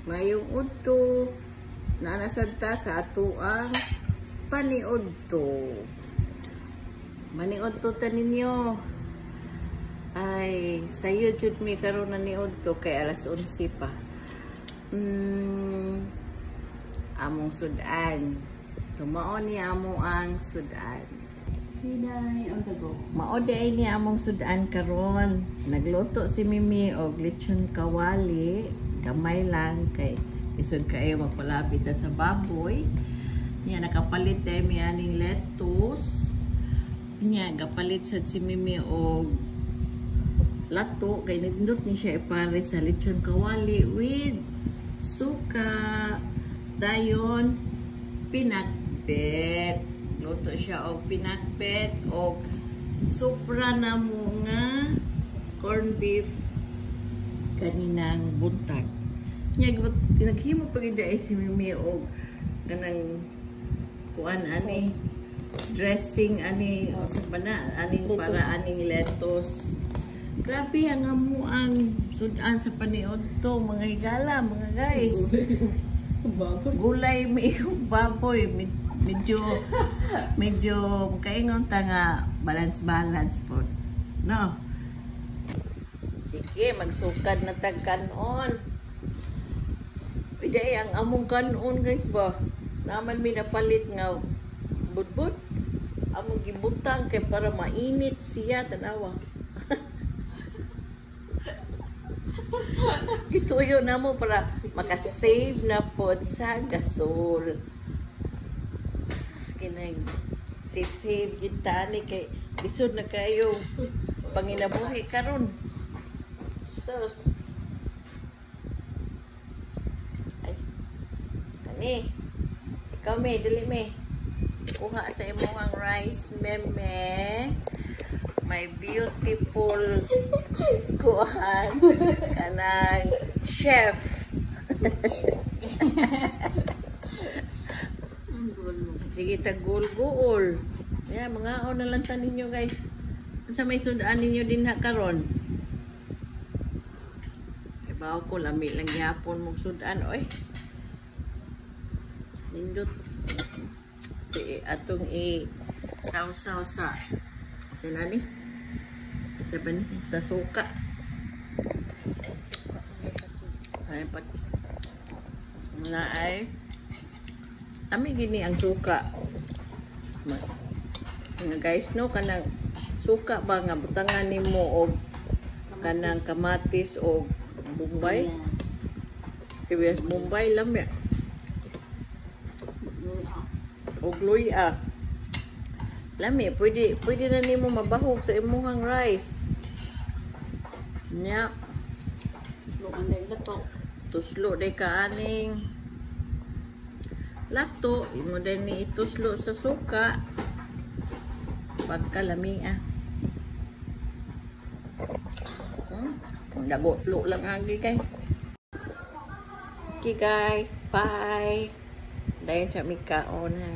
mayong udto na nasagta sa ato ang paniudto. Maniudto ta ninyo. Ay, sa YouTube mi karon na niudto kay alas 11 pa. Among sudan. So mao ni amo ang sudan. Hinay ang tago. Mao di ni among sudan karon. Nagluto si Mimi og lechon kawali. Kamay lang kay isod kayo magpalapit sa baboy. Niya nakapalit dahil may aning lettuce. Niya gapalit sad si Mimi og lato kay nindot ni siya ipare sa lechon kawali with suka, dayon, pinakbet. Luto siya og pinakbet og sobra na mo nga corn beef kaninang buntag. Nya naghimo pa gid ay si Mimi og kanang kuan ani dressing ani o sa bana aning para aning lettuce. Grabe ang amo ang sudan sa paniudto mga higala mga guys. Gulay may baboy medyo kaingon ta nga balance po. No. Sige, magsukad na tag kanon. Pwede ang among kanon guys ba. Naman mi napalit nga budbud. Among gibutang kay para mainit siya tanawa. Gituyo na mo para makasave na po sa gasol. Sus, kinay save kita ni kay bisod na kayo panginabuhi karon. Sus. Ay. Kani. Ikaw me, dili me. Kuha sa imong rice, meme. My beautiful kuhan kanang chef. Sige tagul-gul. Yeah, mga na lang ta ninyo guys. Unsa may sudan ninyo din ha karon? Ibaw ko lami lang gyapon mong sudan oy. Nindot atong sausaw sa nani? Sa ban sa suka. Ay pati. Na ay ami gini ang suka. Nga guys no kanang suka ba nga butangan nimo og kanang kamatis og Bombay. Kibiyas Bombay lam ya. Og luya. Lami, pwede na nimo mabahog sa imong rice. Nya. Luan day lato. Tuslo day ka aning lato, imo day ni ituslo sa suka. Pagkalami Dagotlo lang agi guys. Okay guys, bye. Dayon sa mikaon ha.